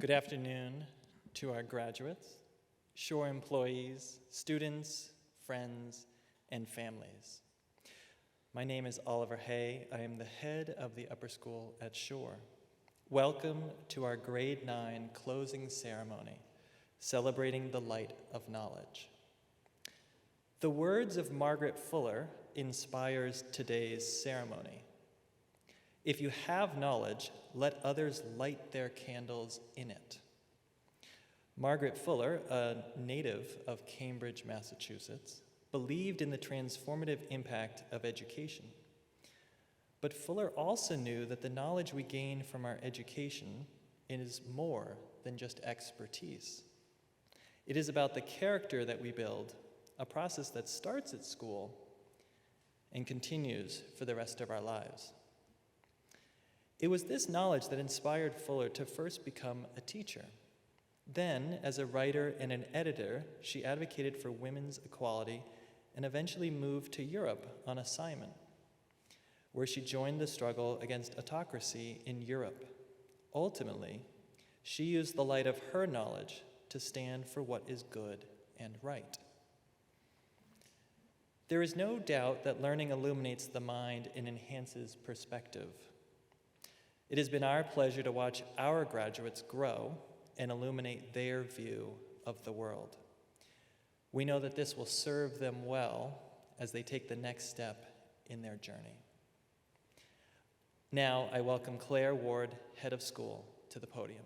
Good afternoon to our graduates, Shore employees, students, friends, and families. My name is Oliver Hay. I am the head of the upper school at Shore. Welcome to our grade 9 closing ceremony, celebrating the light of knowledge. The words of Margaret Fuller inspires today's ceremony. If you have knowledge, let others light their candles in it. Margaret Fuller, a native of Cambridge, Massachusetts, believed in the transformative impact of education. But Fuller also knew that the knowledge we gain from our education is more than just expertise. It is about the character that we build, a process that starts at school and continues for the rest of our lives. It was this knowledge that inspired Fuller to first become a teacher. Then, as a writer and an editor, she advocated for women's equality and eventually moved to Europe on assignment, where she joined the struggle against autocracy in Europe. Ultimately, she used the light of her knowledge to stand for what is good and right. There is no doubt that learning illuminates the mind and enhances perspective. It has been our pleasure to watch our graduates grow and illuminate their view of the world. We know that this will serve them well as they take the next step in their journey. Now, I welcome Claire Ward, head of school, to the podium.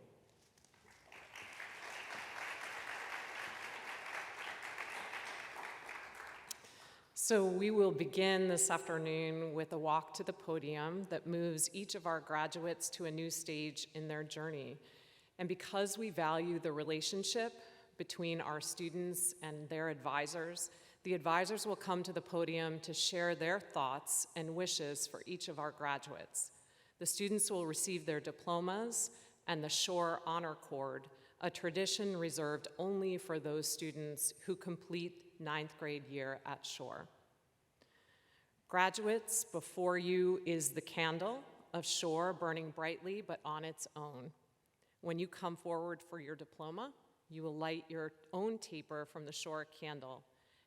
So we will begin this afternoon with a walk to the podium that moves each of our graduates to a new stage in their journey. And because we value the relationship between our students and their advisors, the advisors will come to the podium to share their thoughts and wishes for each of our graduates. The students will receive their diplomas and the Shore Honor Cord, a tradition reserved only for those students who complete 9th grade year at Shore. Graduates, before you is the candle of Shore burning brightly but on its own. When you come forward for your diploma, you will light your own taper from the Shore candle,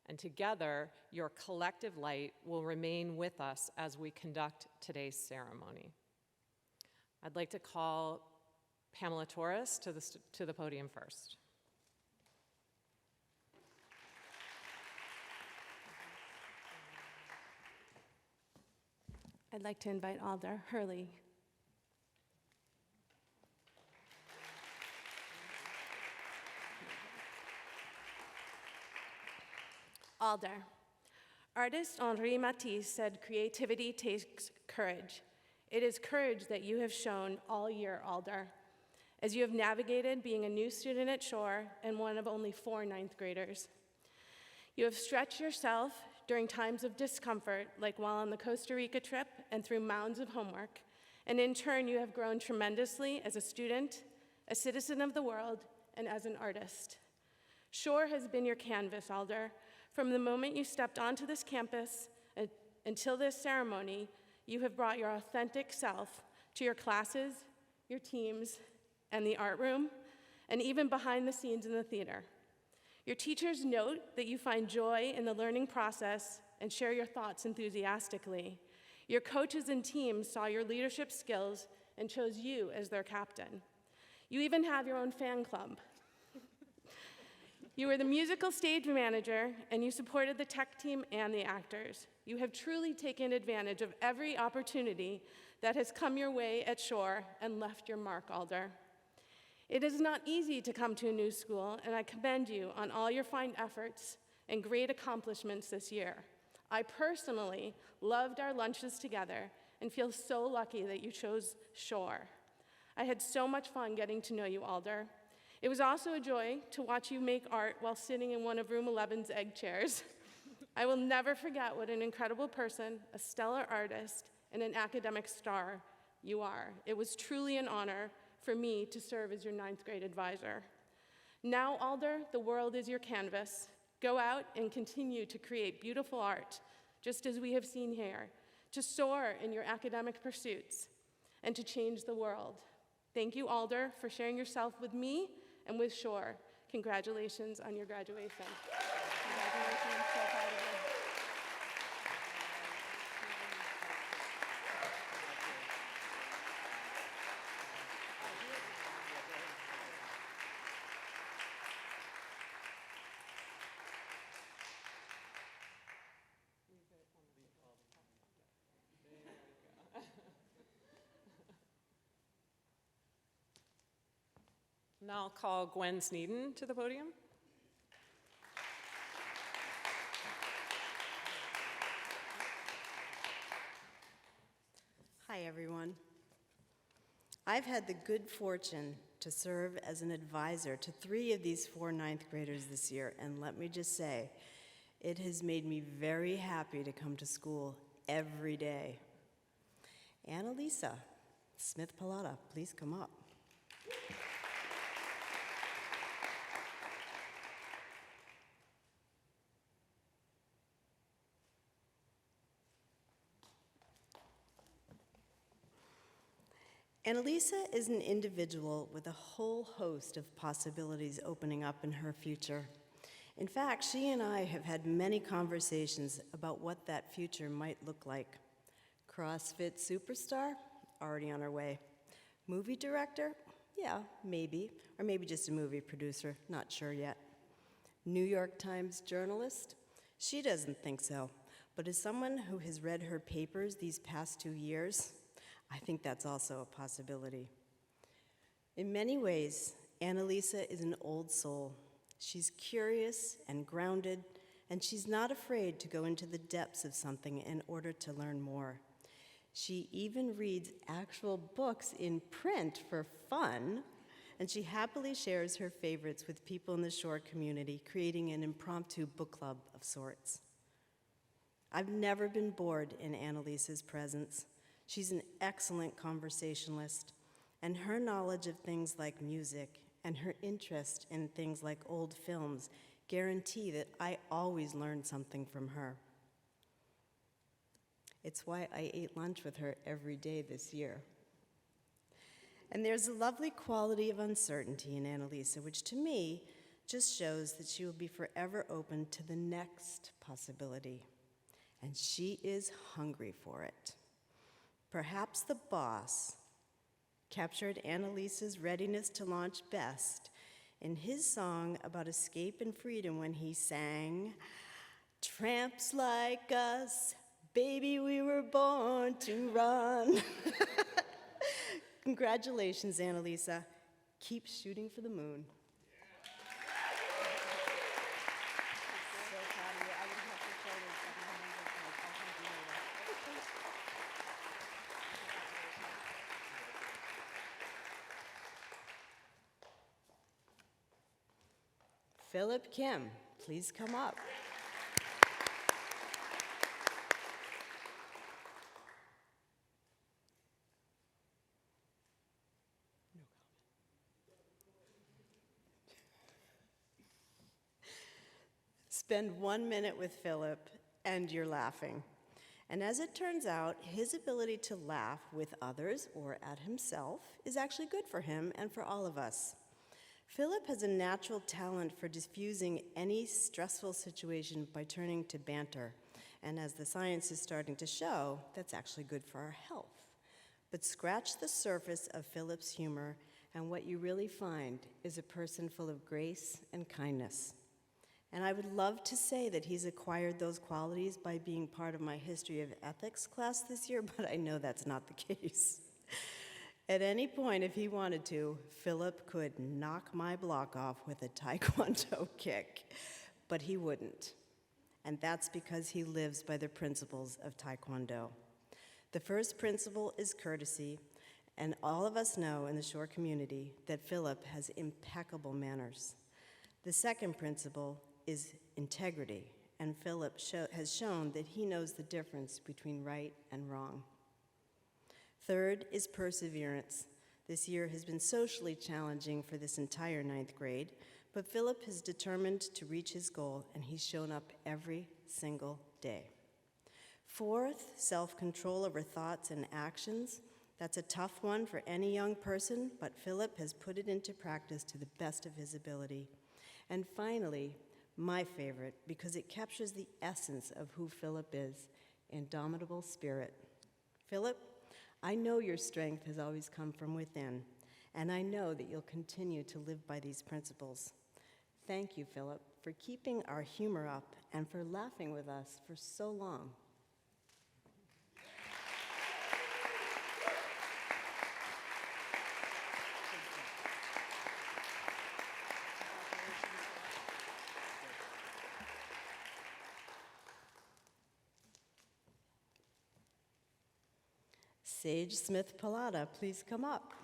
and together your collective light will remain with us as we conduct today's ceremony. I'd like to call Pamela Torres to the podium first. I'd like to invite Alder Hurley. Alder. Artist Henri Matisse said, "Creativity takes courage." It is courage that you have shown all year, Alder, as you have navigated being a new student at Shore and one of only 4 9th graders. You have stretched yourself during times of discomfort, like while on the Costa Rica trip and through mounds of homework, and in turn you have grown tremendously as a student, a citizen of the world, and as an artist. Shore has been your canvas, Alder. From the moment you stepped onto this campus until this ceremony, you have brought your authentic self to your classes, your teams, and the art room, and even behind the scenes in the theater. Your teachers note that you find joy in the learning process and share your thoughts enthusiastically. Your coaches and teams saw your leadership skills and chose you as their captain. You even have your own fan club. You were the musical stage manager, and you supported the tech team and the actors. You have truly taken advantage of every opportunity that has come your way at Shore and left your mark, Alder. It is not easy to come to a new school, and I commend you on all your fine efforts and great accomplishments this year. I personally loved our lunches together and feel so lucky that you chose Shore. I had so much fun getting to know you, Alder. It was also a joy to watch you make art while sitting in one of Room 11's egg chairs. I will never forget what an incredible person, a stellar artist, and an academic star you are. It was truly an honor for me to serve as your 9th grade advisor. Now, Alder, the world is your canvas. Go out and continue to create beautiful art, just as we have seen here, to soar in your academic pursuits, and to change the world. Thank you, Alder, for sharing yourself with me and with Shore. Congratulations on your graduation. Congratulations, I'm so proud of you. Now I'll call Gwen Sneeden to the podium. Hi, everyone. I've had the good fortune to serve as an advisor to 3 of these 4 ninth graders this year, and let me just say, it has made me very happy to come to school every day. Annalisa Smith-Pallotta, please come up. Annalisa is an individual with a whole host of possibilities opening up in her future. In fact, she and I have had many conversations about what that future might look like. CrossFit superstar? Already on her way. Movie director? Yeah, maybe. Or maybe just a movie producer, not sure yet. New York Times journalist? She doesn't think so. But as someone who has read her papers these past 2 years, I think that's also a possibility. In many ways, Annalisa is an old soul. She's curious and grounded, and she's not afraid to go into the depths of something in order to learn more. She even reads actual books in print for fun, and she happily shares her favorites with people in the Shore community, creating an impromptu book club of sorts. I've never been bored in Annalisa's presence. She's an excellent conversationalist, and her knowledge of things like music and her interest in things like old films guarantee that I always learn something from her. It's why I ate lunch with her every day this year. And there's a lovely quality of uncertainty in Annalisa, which to me just shows that she will be forever open to the next possibility. And she is hungry for it. Perhaps the boss captured Annalisa's readiness to launch best in his song about escape and freedom when he sang, "Tramps like us, baby, we were born to run." Congratulations, Annalisa. Keep shooting for the moon. Philip Kim, please come up. Spend 1 minute with Philip and you're laughing. And as it turns out, his ability to laugh with others or at himself is actually good for him and for all of us. Philip has a natural talent for diffusing any stressful situation by turning to banter. And as the science is starting to show, that's actually good for our health. But scratch the surface of Philip's humor, and what you really find is a person full of grace and kindness. And I would love to say that he's acquired those qualities by being part of my history of ethics class this year, but I know that's not the case. At any point, if he wanted to, Philip could knock my block off with a taekwondo kick, but he wouldn't. And that's because he lives by the principles of taekwondo. The first principle is courtesy, and all of us know in the Shore community that Philip has impeccable manners. The second principle is integrity, and Philip has shown that he knows the difference between right and wrong. Third is perseverance. This year has been socially challenging for this entire ninth grade, but Philip is determined to reach his goal, and he's shown up every single day. Fourth, self-control over thoughts and actions. That's a tough one for any young person, but Philip has put it into practice to the best of his ability. And finally, my favorite, because it captures the essence of who Philip is, indomitable spirit. Philip, I know your strength has always come from within, and I know that you'll continue to live by these principles. Thank you, Philip, for keeping our humor up and for laughing with us for so long. Sage Smith Pallotta, please come up.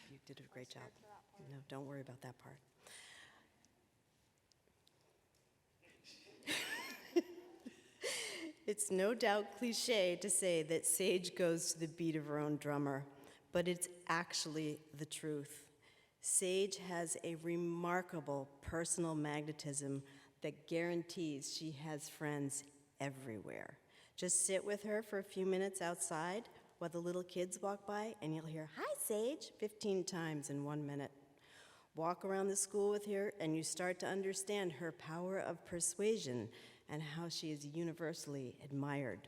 You did a great job. No, don't worry about that part. It's no doubt cliche to say that Sage goes to the beat of her own drummer, but it's actually the truth. Sage has a remarkable personal magnetism that guarantees she has friends everywhere. Just sit with her for a few minutes outside while the little kids walk by, and you'll hear, "Hi, Sage," 15 times in 1 minute. Walk around the school with her, and you start to understand her power of persuasion and how she is universally admired.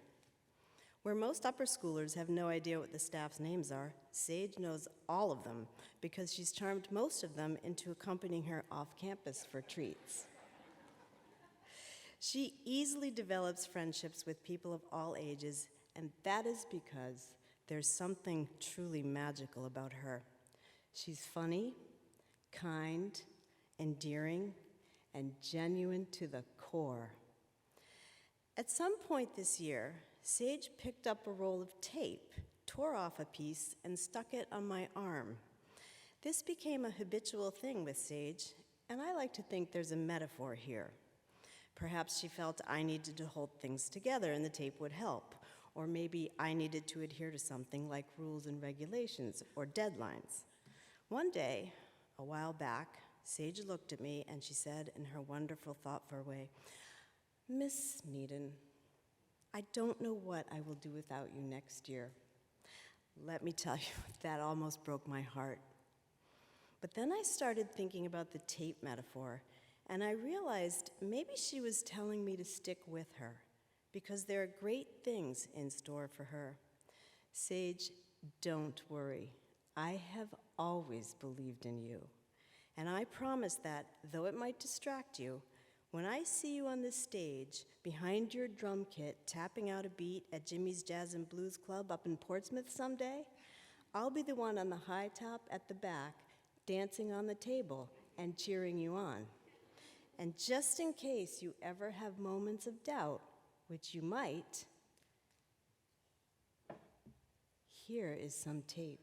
Where most upper schoolers have no idea what the staff's names are, Sage knows all of them because she's charmed most of them into accompanying her off campus for treats. She easily develops friendships with people of all ages, and that is because there's something truly magical about her. She's funny, kind, endearing, and genuine to the core. At some point this year, Sage picked up a roll of tape, tore off a piece, and stuck it on my arm. This became a habitual thing with Sage, and I like to think there's a metaphor here. Perhaps she felt I needed to hold things together and the tape would help, or maybe I needed to adhere to something like rules and regulations or deadlines. One day, a while back, Sage looked at me and she said in her wonderful, thoughtful way, "Miss Smeeden, I don't know what I will do without you next year." Let me tell you, that almost broke my heart. But then I started thinking about the tape metaphor, and I realized maybe she was telling me to stick with her, because there are great things in store for her. Sage, don't worry. I have always believed in you. And I promise that, though it might distract you, when I see you on the stage, behind your drum kit, tapping out a beat at Jimmy's Jazz and Blues Club up in Portsmouth someday, I'll be the one on the high top at the back, dancing on the table and cheering you on. And just in case you ever have moments of doubt, which you might, here is some tape.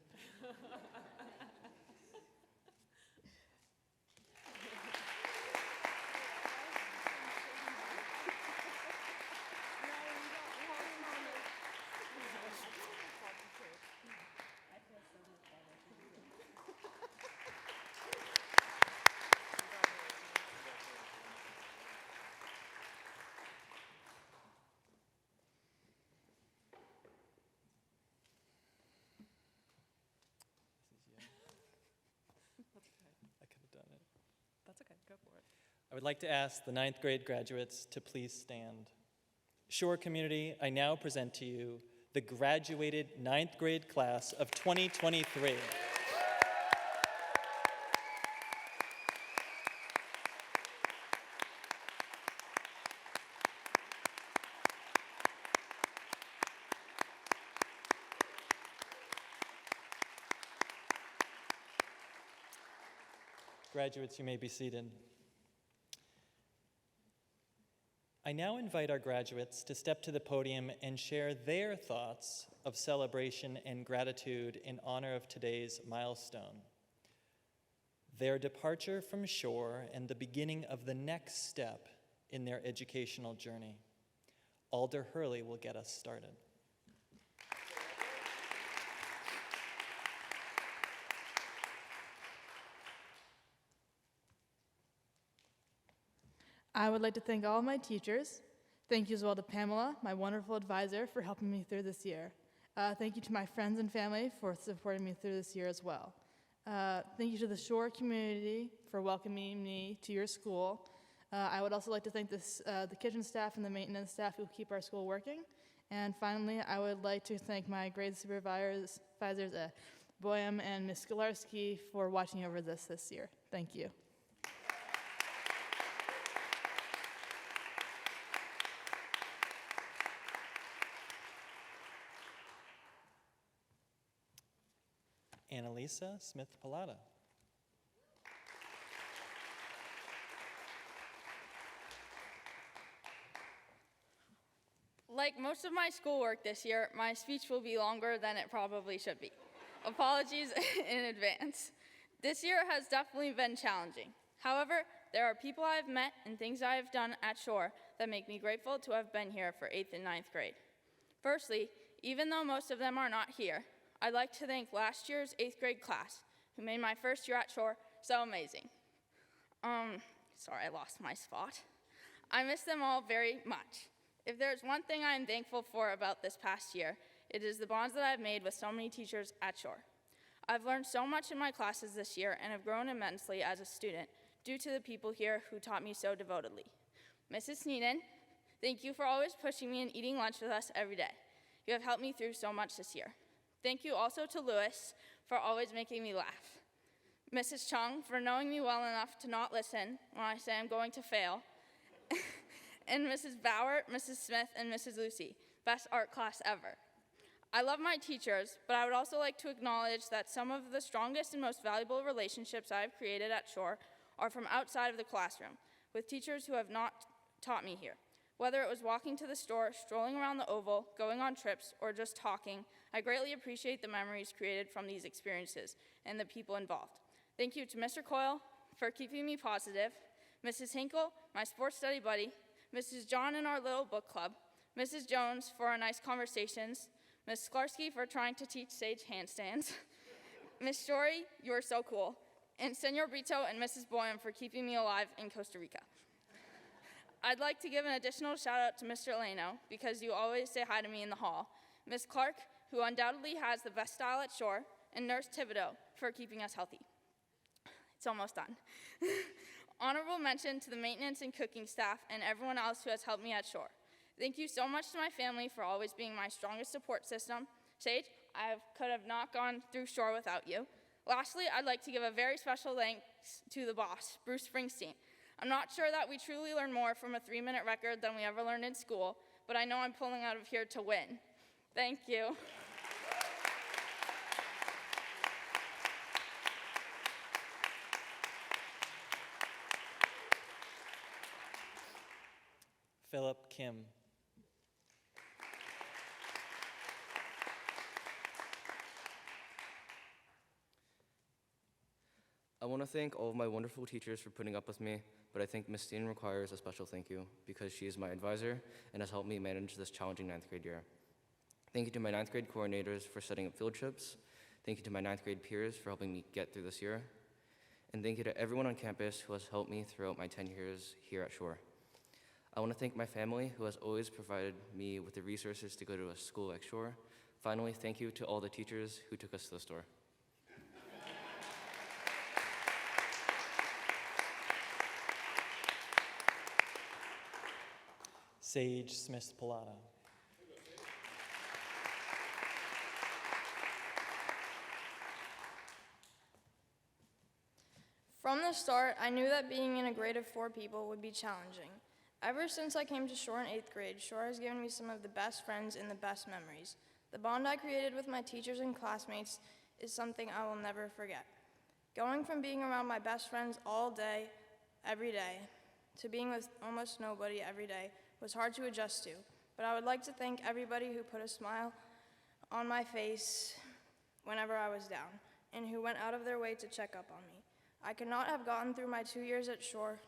I could have done it. That's okay, go for it. I would like to ask the 9th grade graduates to please stand. Shore community, I now present to you the graduated 9th grade class of 2023. Graduates, you may be seated. I now invite our graduates to step to the podium and share their thoughts of celebration and gratitude in honor of today's milestone. Their departure from Shore and the beginning of the next step in their educational journey. Alder Hurley will get us started. I would like to thank all of my teachers. Thank you as well to Pamela, my wonderful advisor, for helping me through this year. Thank you to my friends and family for supporting me through this year as well. Thank you to the Shore community for welcoming me to your school. I would also like to thank the kitchen staff and the maintenance staff who keep our school working. And finally, I would like to thank my grade supervisors, Boyum and Ms. Skolarski, for watching over this year. Thank you. Annalisa Smith-Pallotta. Like most of my schoolwork this year, my speech will be longer than it probably should be. Apologies in advance. This year has definitely been challenging. However, there are people I've met and things I have done at Shore that make me grateful to have been here for 8th and 9th grade. Firstly, even though most of them are not here, I'd like to thank last year's 8th grade class, who made my first year at Shore so amazing. Sorry, I lost my spot. I miss them all very much. If there's one thing I am thankful for about this past year, it is the bonds that I've made with so many teachers at Shore. I've learned so much in my classes this year and have grown immensely as a student due to the people here who taught me so devotedly. Mrs. Sneeden, thank you for always pushing me and eating lunch with us every day. You have helped me through so much this year. Thank you also to Lewis for always making me laugh. Mrs. Chung for knowing me well enough to not listen when I say I'm going to fail. And Mrs. Bauer, Mrs. Smith, and Mrs. Lucy, best art class ever. I love my teachers, but I would also like to acknowledge that some of the strongest and most valuable relationships I have created at Shore are from outside of the classroom, with teachers who have not taught me here. Whether it was walking to the store, strolling around the Oval, going on trips, or just talking, I greatly appreciate the memories created from these experiences and the people involved. Thank you to Mr. Coyle for keeping me positive, Mrs. Hinkle, my sports study buddy, Mrs. John in our little book club, Mrs. Jones for our nice conversations, Ms. Sklarski for trying to teach Sage handstands, Ms. Story, you are so cool, and Senor Brito and Mrs. Boyum for keeping me alive in Costa Rica. I'd like to give an additional shout out to Mr. Leno because you always say hi to me in the hall, Ms. Clark, who undoubtedly has the best style at Shore, and Nurse Thibodeau for keeping us healthy. It's almost done. Honorable mention to the maintenance and cooking staff and everyone else who has helped me at Shore. Thank you so much to my family for always being my strongest support system. Sage, I could have not gone through Shore without you. Lastly, I'd like to give a very special thanks to the boss, Bruce Springsteen. I'm not sure that we truly learn more from a 3-minute record than we ever learned in school, but I know I'm pulling out of here to win. Thank you. Philip Kim. I want to thank all of my wonderful teachers for putting up with me, but I think Ms. Steen requires a special thank you because she is my advisor and has helped me manage this challenging 9th grade year. Thank you to my 9th grade coordinators for setting up field trips. Thank you to my 9th grade peers for helping me get through this year. And thank you to everyone on campus who has helped me throughout my 10 years here at Shore. I want to thank my family who has always provided me with the resources to go to a school like Shore. Finally, thank you to all the teachers who took us to the store. Sage Smith-Pallotta. From the start, I knew that being in a grade of 4 people would be challenging. Ever since I came to Shore in 8th grade, Shore has given me some of the best friends and the best memories. The bond I created with my teachers and classmates is something I will never forget. Going from being around my best friends all day, every day, to being with almost nobody every day was hard to adjust to, but I would like to thank everybody who put a smile on my face whenever I was down, and who went out of their way to check up on me. I could not have gotten through my 2 years at Shore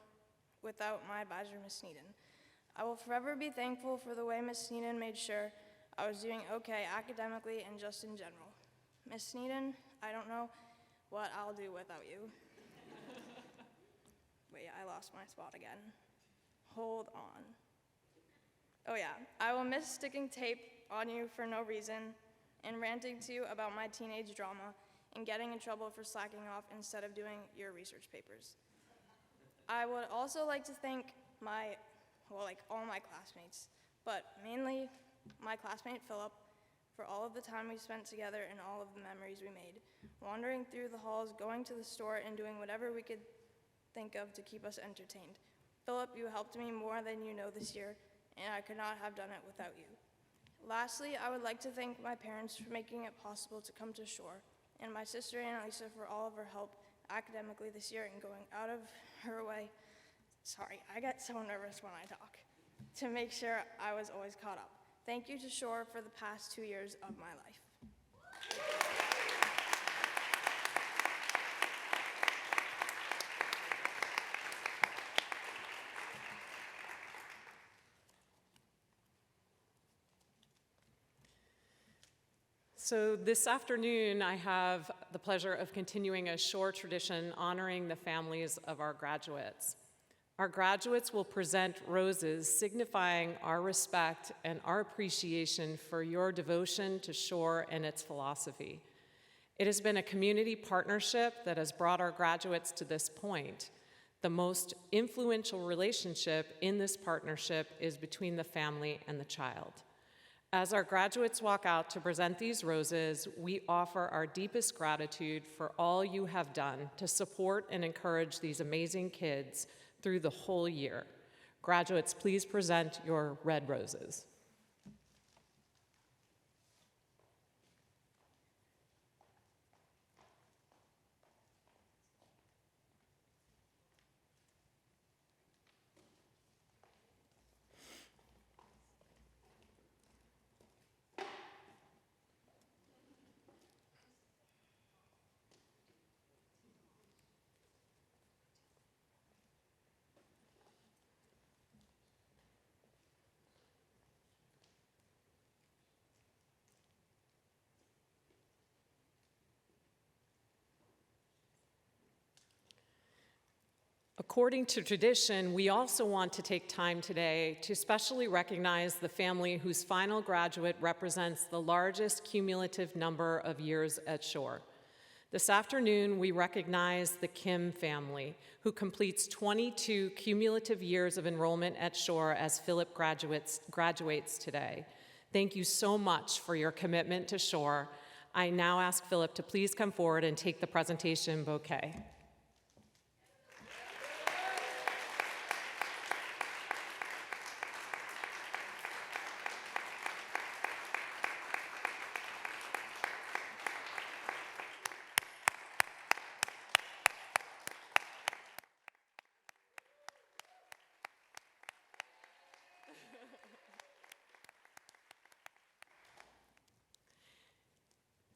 without my advisor, Ms. Sneeden. I will forever be thankful for the way Ms. Sneeden made sure I was doing okay academically and just in general. Ms. Sneeden, I don't know what I'll do without you. Wait, I lost my spot again. hold on. Oh yeah, I will miss sticking tape on you for no reason and ranting to you about my teenage drama and getting in trouble for slacking off instead of doing your research papers. I would also like to thank all my classmates, but mainly my classmate Philip for all of the time we spent together and all of the memories we made, wandering through the halls, going to the store, and doing whatever we could think of to keep us entertained. Philip, you helped me more than you know this year, and I could not have done it without you. Lastly, I would like to thank my parents for making it possible to come to Shore, and my sister Annalisa for all of her help academically this year and going out of her way, sorry, I get so nervous when I talk, to make sure I was always caught up. Thank you to Shore for the past 2 years of my life. So this afternoon, I have the pleasure of continuing a Shore tradition honoring the families of our graduates. Our graduates will present roses signifying our respect and our appreciation for your devotion to Shore and its philosophy. It has been a community partnership that has brought our graduates to this point. The most influential relationship in this partnership is between the family and the child. As our graduates walk out to present these roses, we offer our deepest gratitude for all you have done to support and encourage these amazing kids through the whole year. Graduates, please present your red roses. According to tradition, we also want to take time today to specially recognize the family whose final graduate represents the largest cumulative number of years at Shore. This afternoon, we recognize the Kim family, who completes 22 cumulative years of enrollment at Shore as Philip graduates today. Thank you so much for your commitment to Shore. I now ask Philip to please come forward and take the presentation bouquet.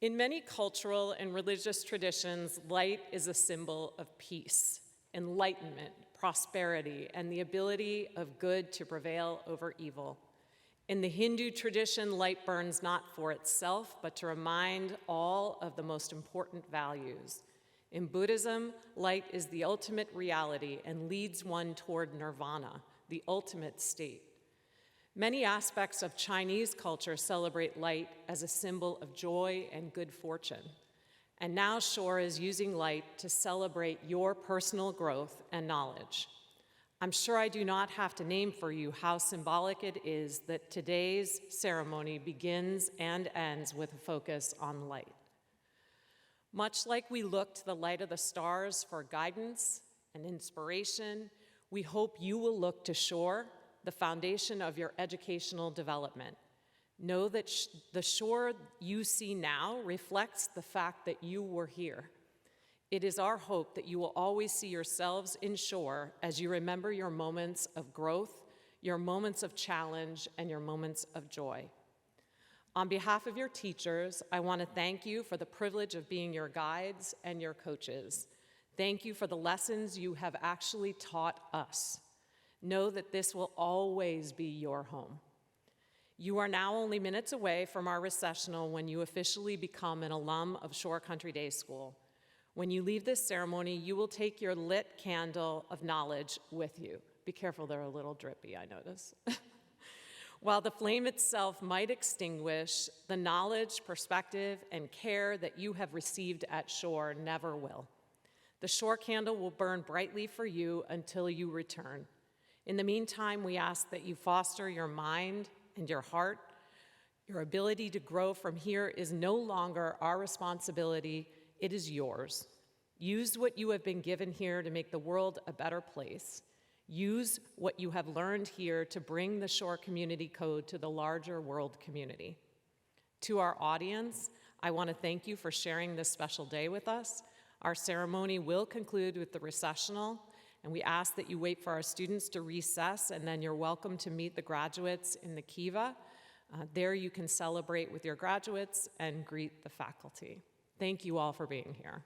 In many cultural and religious traditions, light is a symbol of peace, enlightenment, prosperity, and the ability of good to prevail over evil. In the Hindu tradition, light burns not for itself, but to remind all of the most important values. In Buddhism, light is the ultimate reality and leads one toward nirvana, the ultimate state. Many aspects of Chinese culture celebrate light as a symbol of joy and good fortune. And now Shore is using light to celebrate your personal growth and knowledge. I'm sure I do not have to name for you how symbolic it is that today's ceremony begins and ends with a focus on light. Much like we look to the light of the stars for guidance and inspiration, we hope you will look to Shore, the foundation of your educational development. Know that the Shore you see now reflects the fact that you were here. It is our hope that you will always see yourselves in Shore as you remember your moments of growth, your moments of challenge, and your moments of joy. On behalf of your teachers, I want to thank you for the privilege of being your guides and your coaches. Thank you for the lessons you have actually taught us. Know that this will always be your home. You are now only minutes away from our recessional when you officially become an alum of Shore Country Day School. When you leave this ceremony, you will take your lit candle of knowledge with you. Be careful, they're a little drippy, I notice. While the flame itself might extinguish, the knowledge, perspective, and care that you have received at Shore never will. The Shore candle will burn brightly for you until you return. In the meantime, we ask that you foster your mind and your heart. Your ability to grow from here is no longer our responsibility, it is yours. Use what you have been given here to make the world a better place. Use what you have learned here to bring the Shore Community Code to the larger world community. To our audience, I want to thank you for sharing this special day with us. Our ceremony will conclude with the recessional, and we ask that you wait for our students to recess, and then you're welcome to meet the graduates in the Kiva. There you can celebrate with your graduates and greet the faculty. Thank you all for being here.